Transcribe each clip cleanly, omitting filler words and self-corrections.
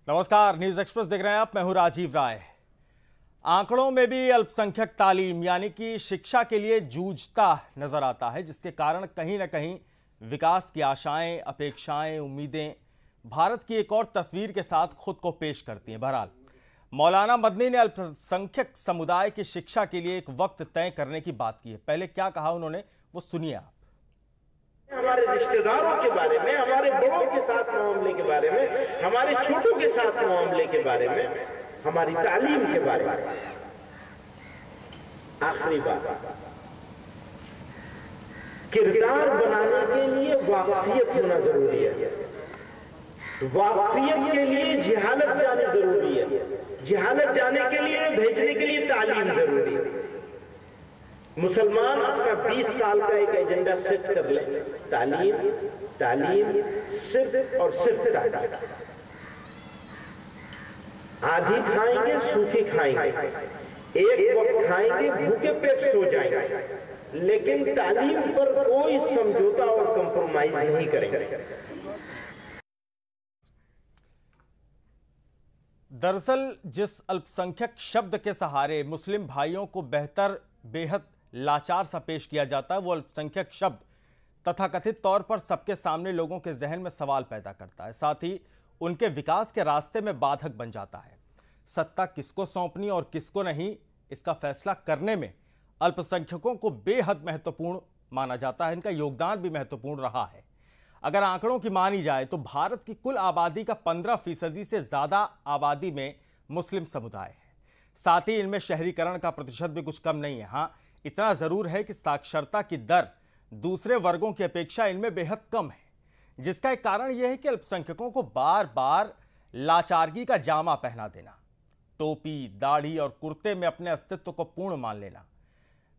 नमस्कार, news express देख रहे हैं आप। मैं हूं राजीव राय। आंकड़ों में भी अल्पसंख्यक तालीम यानी कि शिक्षा के लिए जूझता नजर आता है, जिसके कारण कहीं ना कहीं विकास की आशाएं, अपेक्षाएं, उम्मीदें भारत की एक और तस्वीर के साथ खुद को पेश करती हैं। बहरहाल मौलाना मदनी ने अल्पसंख्यक समुदाय की शिक्षा के लिए एक वक्त तय करने की बात की है। पहले क्या कहा उन्होंने, वो सुनिए आप। हमारे रिश्तेदारों के बारे में, हमारे बड़ों के साथ मामले के बारे में, हमारे छोटों के साथ मामले के बारे में, हमारी तालीम के बारे में। आखिरी बात, किरदार बनाने के लिए वाकफियत होना जरूरी है। वाकफियत के लिए जिहालत जाने जरूरी है। जिहालत जाने के लिए, भेजने के लिए तालीम जरूरी है। मुसलमान अपना 20 साल का एक एजेंडा सेट कर ले, तालीम, तालीम, सिर्फ और सिर्फ तालीम। आधी खाएंगे, सूखी खाएंगे, एक वक्त खाएंगे, भूखे पेट सो जाएंगे, लेकिन तालीम पर कोई समझौता और कंप्रोमाइज नहीं करेंगे। दरअसल जिस अल्पसंख्यक शब्द के सहारे मुस्लिम भाइयों को बेहद लाचार सा पेश किया जाता है, वो अल्पसंख्यक शब्द तथाकथित तौर पर सबके सामने लोगों के जहन में सवाल पैदा करता है, साथ ही उनके विकास के रास्ते में बाधक बन जाता है। सत्ता किसको सौंपनी और किसको नहीं, इसका फैसला करने में अल्पसंख्यकों को बेहद महत्वपूर्ण माना जाता है। इनका योगदान भी महत्वपूर्ण रहा है। अगर आंकड़ों की मानी जाए तो भारत की कुल आबादी का 15% से ज्यादा आबादी में मुस्लिम समुदाय है। साथ ही इनमें शहरीकरण का प्रतिशत भी कुछ कम नहीं है। हाँ, इतना जरूर है कि साक्षरता की दर दूसरे वर्गों की अपेक्षा इनमें बेहद कम है, जिसका एक कारण यह है कि अल्पसंख्यकों को बार बार लाचारगी का जामा पहना देना, टोपी, दाढ़ी और कुर्ते में अपने अस्तित्व को पूर्ण मान लेना।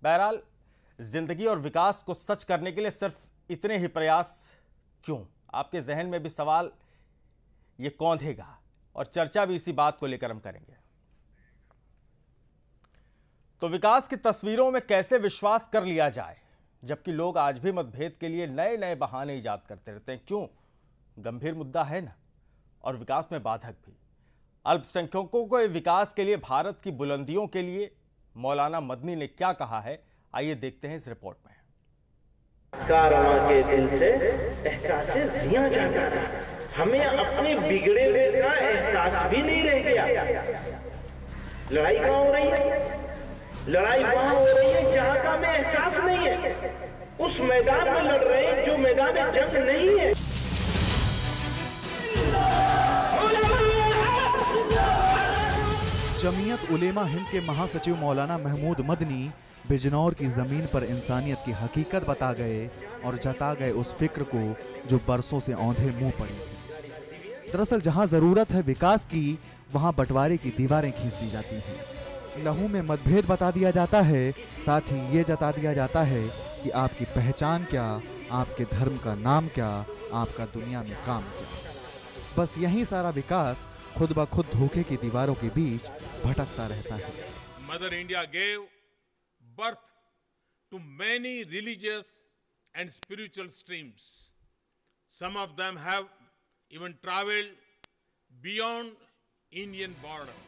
बहरहाल जिंदगी और विकास को सच करने के लिए सिर्फ इतने ही प्रयास क्यों? आपके जहन में भी सवाल ये कौंधेगा और चर्चा भी इसी बात को लेकर हम करेंगे। तो विकास की तस्वीरों में कैसे विश्वास कर लिया जाए, जबकि लोग आज भी मतभेद के लिए नए नए बहाने इजाद करते रहते हैं। क्यों? गंभीर मुद्दा है ना, और विकास में बाधक भी। अल्पसंख्यकों को विकास के लिए, भारत की बुलंदियों के लिए मौलाना मदनी ने क्या कहा है, आइए देखते हैं इस रिपोर्ट में। कारवां के दिल से एहसासे जिया जाता है, हमें अपने बिगड़े हुए का एहसास भी नहीं रह गया। लड़ाई कहां हो रही है? लड़ाई वहां हो रही है जहां का हमें एहसास नहीं है। उस मैदान में लड़ रहे हैं जो मैदान में जंग नहीं है। जमीयत उलेमा हिंद के महासचिव मौलाना महमूद मदनी बिजनौर की जमीन पर इंसानियत की हकीकत बता गए और जता गए उस फिक्र को जो बरसों से औंधे मुंह पड़ी। दरअसल जहां जरूरत है विकास की, वहां बंटवारे की दीवारें खींच दी जाती हैं। लहू में मतभेद बता दिया जाता है, साथ ही ये जता दिया जाता है कि आपकी पहचान क्या, आपके धर्म का नाम क्या, आपका दुनिया में काम क्या। बस यही सारा विकास खुद ब खुद धोखे की दीवारों के बीच भटकता रहता है। Mother India gave birth to many religious and spiritual streams. Some of them have even traveled beyond Indian borders.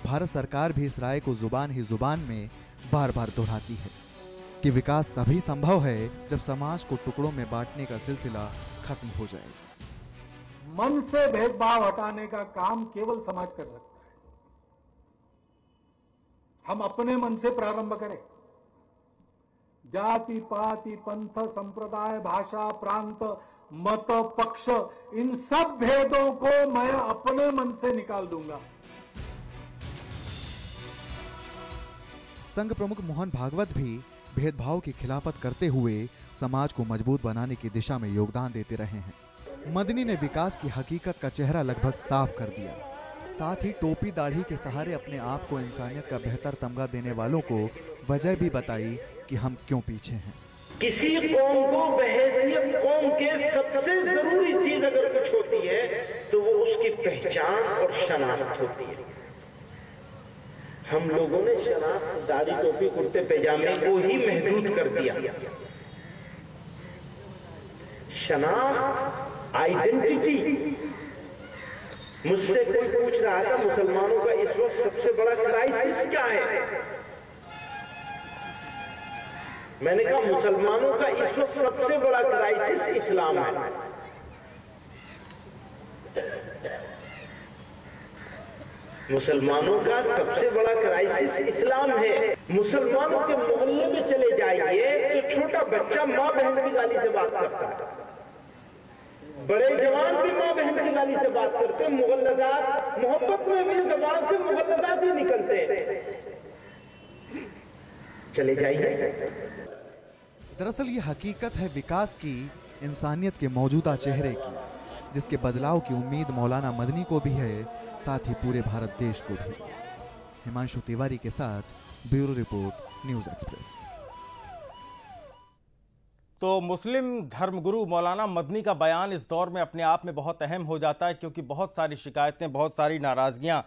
Bharat सरकार भी इस राय को जुबान ही जुबान में बार बार दोहराती है कि विकास तभी संभव है जब समाज को टुकड़ों में बांटने का सिलसिला खत्म हो जाए। मन से भेदभाव हटाने का काम केवल समाज कर सकता है। हम अपने मन से प्रारंभ करें। जाति, पाति, पंथ, संप्रदाय, भाषा, प्रांत, मत, पक्ष, इन सब भेदों को मैं अपने मन से निकाल दूंगा। संघ प्रमुख मोहन भागवत भी भेदभाव की खिलाफत करते हुए समाज को मजबूत बनाने की दिशा में योगदान देते रहे हैं। मदनी ने विकास की हकीकत का चेहरा लगभग साफ कर दिया। साथ ही टोपी दाढ़ी के सहारे अपने आप को इंसानियत का बेहतर तमगा देने वालों को वजह भी बताई कि हम क्यों पीछे हैं। किसी कौम को बहैसियत कौम के सबसे जरूरी चीज अगर कुछ होती है तो वो उसकी पहचान और शनाख्त होती है। हम लोगों ने शनाख्त दाढ़ी, टोपी, कुर्ते पैजामे को ही महदूद कर दिया। शनाख्त, आइडेंटिटी मुझसे कोई पूछ रहा था मुसलमानों का इस वक्त सबसे बड़ा क्राइसिस क्या है। मैंने कहा मुसलमानों का इस वक्त सबसे बड़ा क्राइसिस इस्लाम है। मुसलमानों का सबसे बड़ा क्राइसिस इस्लाम है। मुसलमानों के मोहल्ले में चले जाइए तो छोटा बच्चा मां बहन की गाली से बात करता है, बड़े जवान भी मां बहन की गाली से बात करते हैं। मुगल्लज़ात मोहब्बत में भी ज़बान से मुगल्लज़ात ही निकलते हैं। चले जाइए। दरअसल ये हकीकत है विकास की, इंसानियत के मौजूदा चेहरे की, जिसके बदलाव की उम्मीद मौलाना मदनी को भी है, साथ ही पूरे भारत देश को भी। हिमांशु तिवारी के साथ ब्यूरो रिपोर्ट, न्यूज़ एक्सप्रेस। तो मुस्लिम धर्मगुरु मौलाना मदनी का बयान इस दौर में अपने आप में बहुत अहम हो जाता है, क्योंकि बहुत सारी शिकायतें, बहुत सारी नाराज़गियां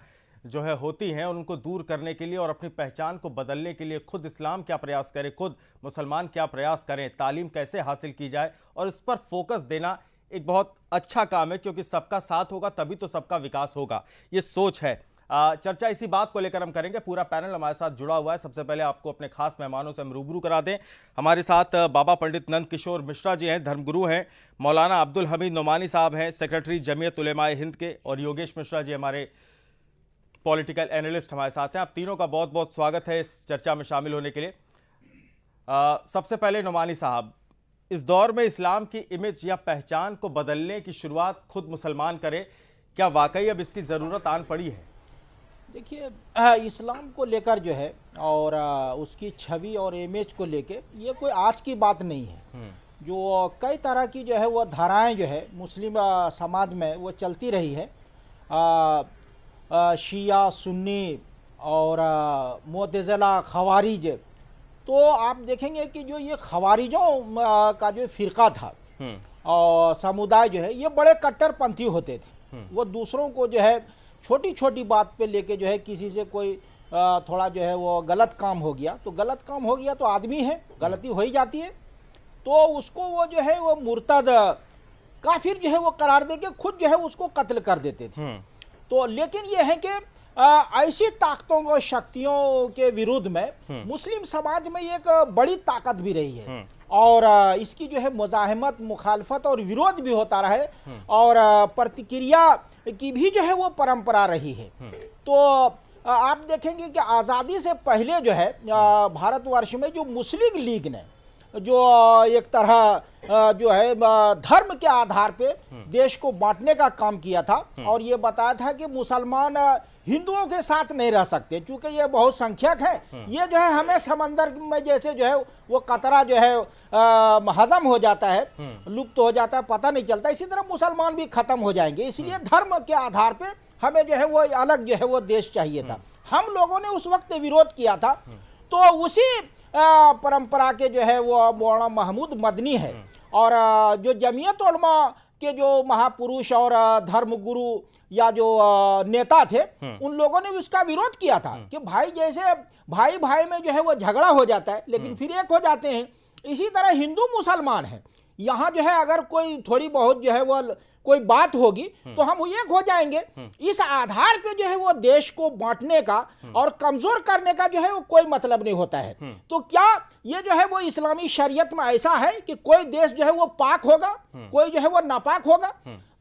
जो है होती हैं, उनको दूर करने के लिए और अपनी पहचान को बदलने के लिए खुद इस्लाम क्या प्रयास करे, खुद मुसलमान क्या प्रयास करें, तालीम कैसे हासिल की जाए, और इस पर फोकस देना एक बहुत अच्छा काम है, क्योंकि सबका साथ होगा तभी तो सबका विकास होगा, ये सोच है। चर्चा इसी बात को लेकर हम करेंगे। पूरा पैनल हमारे साथ जुड़ा हुआ है। सबसे पहले आपको अपने खास मेहमानों से हम रूबरू करा दें। हमारे साथ बाबा पंडित नंद किशोर मिश्रा जी हैं, धर्मगुरु हैं। मौलाना अब्दुल हमीद नोमानी साहब हैं, सेक्रेटरी जमीयत उलेमाए हिंद के। और योगेश मिश्रा जी हमारे पॉलिटिकल एनालिस्ट हमारे साथ हैं। आप तीनों का बहुत बहुत स्वागत है इस चर्चा में शामिल होने के लिए। सबसे पहले नोमानी साहब, इस दौर में इस्लाम की इमेज या पहचान को बदलने की शुरुआत खुद मुसलमान करे, क्या वाकई अब इसकी ज़रूरत आन पड़ी है? देखिए, इस्लाम को लेकर जो है और उसकी छवि और इमेज को लेके ये कोई आज की बात नहीं है। जो कई तरह की जो है वो धाराएं जो है मुस्लिम समाज में वो चलती रही है। शिया, सुन्नी और मुअतज़िला, खवारिज। तो आप देखेंगे कि जो ये खवारिजों का जो फ़िरका था और समुदाय जो है ये बड़े कट्टरपंथी होते थे। वो दूसरों को जो है छोटी छोटी बात पे लेके जो है किसी से कोई थोड़ा जो है वो गलत काम हो गया तो गलत काम हो गया तो आदमी है, गलती हो ही जाती है, तो उसको वो जो है वो मुर्तद काफिर जो है वो करार दे के खुद जो है उसको कत्ल कर देते थे। तो लेकिन ये है कि ऐसी ताकतों और शक्तियों के विरुद्ध में मुस्लिम समाज में एक बड़ी ताकत भी रही है और इसकी जो है मुजाहिमत, मुखालफत और विरोध भी होता रहे और प्रतिक्रिया की भी जो है वो परंपरा रही है। तो आप देखेंगे कि आज़ादी से पहले जो है भारतवर्ष में जो मुस्लिम लीग ने जो एक तरह जो है धर्म के आधार पे देश को बांटने का काम किया था और ये बताया था कि मुसलमान हिंदुओं के साथ नहीं रह सकते, चूंकि ये बहुत संख्यक है, ये जो है हमें समंदर में जैसे जो है वो कतरा जो है हजम हो जाता है, लुप्त हो जाता है, पता नहीं चलता, इसी तरह मुसलमान भी खत्म हो जाएंगे। इसलिए धर्म के आधार पे हमें जो है वो अलग जो है वो देश चाहिए था। हम लोगों ने उस वक्त विरोध किया था। तो उसी परंपरा के जो है वो मौलाना महमूद मदनी है और जो जमीयत उलमा के जो महापुरुष और धर्मगुरु या जो नेता थे उन लोगों ने भी उसका विरोध किया था कि भाई जैसे भाई भाई में जो है वो झगड़ा हो जाता है लेकिन फिर एक हो जाते हैं, इसी तरह हिंदू मुसलमान है, यहाँ जो है अगर कोई थोड़ी बहुत जो है वो कोई बात होगी तो हम एक हो जाएंगे। इस आधार पे जो है वो देश को बांटने का और कमजोर करने का जो है वो कोई मतलब नहीं होता है। तो क्या ये जो है वो इस्लामी शरीयत में ऐसा है कि कोई देश जो है वो पाक होगा, कोई जो है वो नापाक होगा?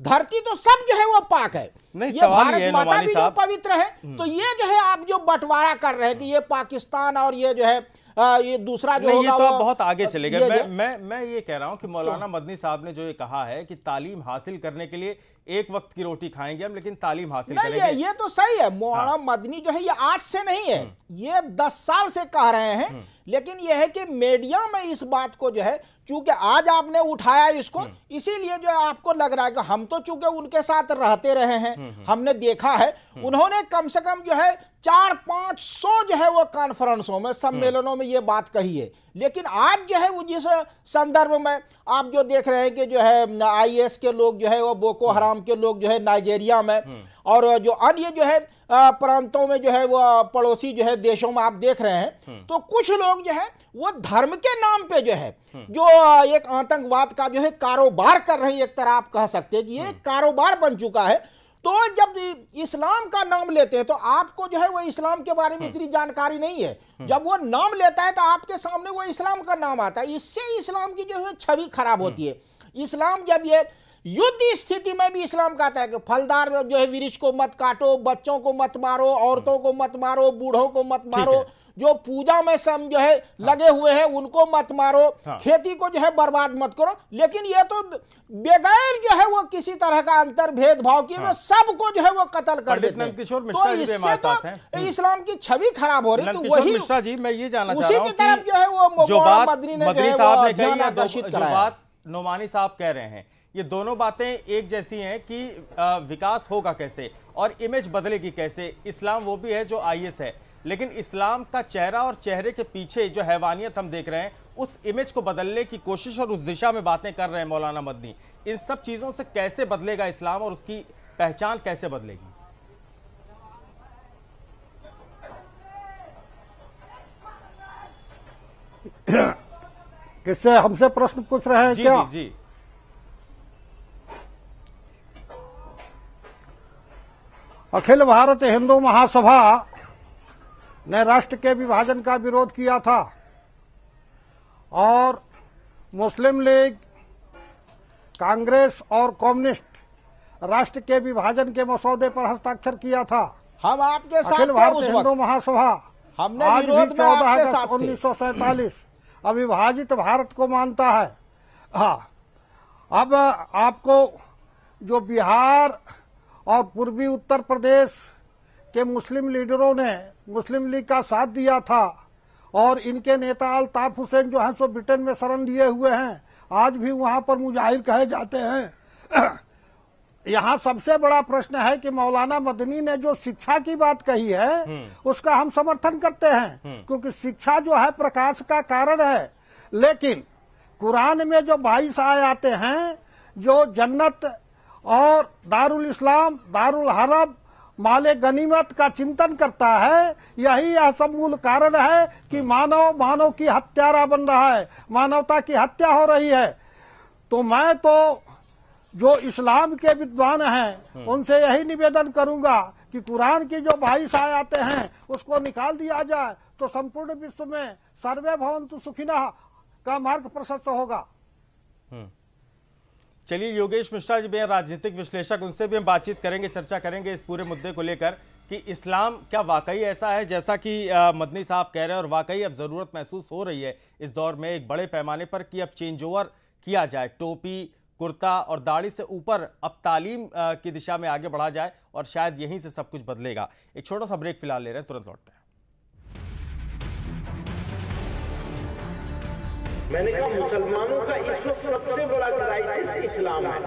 धरती तो सब जो है वो पाक है, ये भारत माता भी जो पवित्र है। तो ये जो है आप जो बंटवारा कर रहे हैं कि ये पाकिस्तान और ये जो है ये दूसरा जो होगा, ये तो बहुत आगे चले गए। मैं ये कह रहा हूं कि मौलाना मदनी साहब ने जो ये कहा है कि तालीम हासिल करने के लिए एक वक्त की रोटी खाएंगे हम, लेकिन तालीम हासिल करेंगे, ये तो सही है। मौलाना मदनी जो है ये आज से नहीं है, ये 10 साल से कह रहे हैं। लेकिन यह है कि मीडिया में इस बात को जो है चूंकि आज आपने उठाया इसको, इसीलिए जो है आपको लग रहा है कि हम तो चूंकि उनके साथ रहते रहे हैं, हमने देखा है उन्होंने कम से कम जो है 400-500 जो है वो कॉन्फ्रेंसों में, सम्मेलनों में ये बात कही है। लेकिन आज जो है वो जिस संदर्भ में आप जो देख रहे हैं कि जो है IS के लोग जो है वो बोको हराम के लोग जो है नाइजीरिया में और जो अन्य जो है प्रांतों में जो है वो पड़ोसी जो है देशों में आप देख रहे हैं, तो कुछ लोग जो है वो धर्म के नाम पे जो है जो एक आतंकवाद का जो है कारोबार कर रहे हैं, एक तरह आप कह सकते हैं कि ये कारोबार बन चुका है। तो जब इस्लाम का नाम लेते हैं तो आपको जो है वो इस्लाम के बारे में इतनी जानकारी नहीं है, जब वो नाम लेता है तो आपके सामने वो इस्लाम का नाम आता है, इससे इस्लाम की जो है छवि खराब होती है। इस्लाम जब ये युद्ध स्थिति में भी इस्लाम कहता है कि फलदार जो है वृक्ष को मत काटो, बच्चों को मत मारो, औरतों को मत मारो, बूढ़ों को मत मारो, जो पूजा में सम जो है लगे हुए हैं उनको मत मारो, खेती को जो है बर्बाद मत करो। लेकिन ये तो बगैर जो है वो किसी तरह का अंतर भेदभाव किए वो सबको जो है वो कत्ल कर देते हैं। तो इससे तो इस्लाम की छवि खराब हो रही है। तो वही मिश्रा जी मैं ये जानना चाह उसी रहा हूं की तरफ जो है वो जो बात मदनी ने मदनी साहब ने कही ध्यान या आकर्षित जो कराया। बात नोमानी साहब कह रहे हैं, ये दोनों बातें एक जैसी हैं कि विकास होगा कैसे और इमेज बदलेगी कैसे। इस्लाम वो भी है जो आईएस है, लेकिन इस्लाम का चेहरा और चेहरे के पीछे जो हैवानियत हम देख रहे हैं उस इमेज को बदलने की कोशिश और उस दिशा में बातें कर रहे हैं मौलाना मदनी। इन सब चीजों से कैसे बदलेगा इस्लाम और उसकी पहचान कैसे बदलेगी? किससे हमसे प्रश्न पूछ रहे हैं जी, क्या? जी। अखिल भारत हिंदू महासभा ने राष्ट्र के विभाजन का विरोध किया था और मुस्लिम लीग, कांग्रेस और कम्युनिस्ट राष्ट्र के विभाजन के मसौदे पर हस्ताक्षर किया था। हम आपके साथ अखिल भारत हिंदू महासभा हमने आज भी विरोध में 14 आपके अगस्त साथ थे। 1947 अविभाजित भारत को मानता है। हाँ, अब आपको जो बिहार और पूर्वी उत्तर प्रदेश के मुस्लिम लीडरों ने मुस्लिम लीग का साथ दिया था और इनके नेता अल्ताफ हुसैन जो हैं सो ब्रिटेन में शरण लिए हुए हैं, आज भी वहां पर मुजाहिर कहे जाते हैं। यहाँ सबसे बड़ा प्रश्न है कि मौलाना मदनी ने जो शिक्षा की बात कही है उसका हम समर्थन करते हैं, क्योंकि शिक्षा जो है प्रकाश का कारण है। लेकिन कुरान में जो 22 आयते हैं जो जन्नत और दारुल इस्लाम, दारुल हरब, माले गनीमत का चिंतन करता है, यही यह सब मूल कारण है कि मानव की हत्यारा बन रहा है, मानवता की हत्या हो रही है। तो मैं तो जो इस्लाम के विद्वान हैं उनसे यही निवेदन करूंगा कि कुरान की जो 22 आयतें हैं उसको निकाल दिया जाए तो संपूर्ण विश्व में सर्वे भवन्तु सुखिनः का मार्ग प्रशस्त होगा। चलिए, योगेश मिश्रा जी भी हैं राजनीतिक विश्लेषक, उनसे भी हम बातचीत करेंगे, चर्चा करेंगे इस पूरे मुद्दे को लेकर कि इस्लाम क्या वाकई ऐसा है जैसा कि मदनी साहब कह रहे हैं और वाकई अब ज़रूरत महसूस हो रही है इस दौर में एक बड़े पैमाने पर कि अब चेंज ओवर किया जाए, टोपी, कुर्ता और दाढ़ी से ऊपर अब तालीम की दिशा में आगे बढ़ा जाए और शायद यहीं से सब कुछ बदलेगा। एक छोटा सा ब्रेक फिलहाल ले रहे हैं, तुरंत लौटते हैं। मैंने कहा मुसलमानों का इस वक्त सबसे बड़ा क्राइसिस इस्लाम है।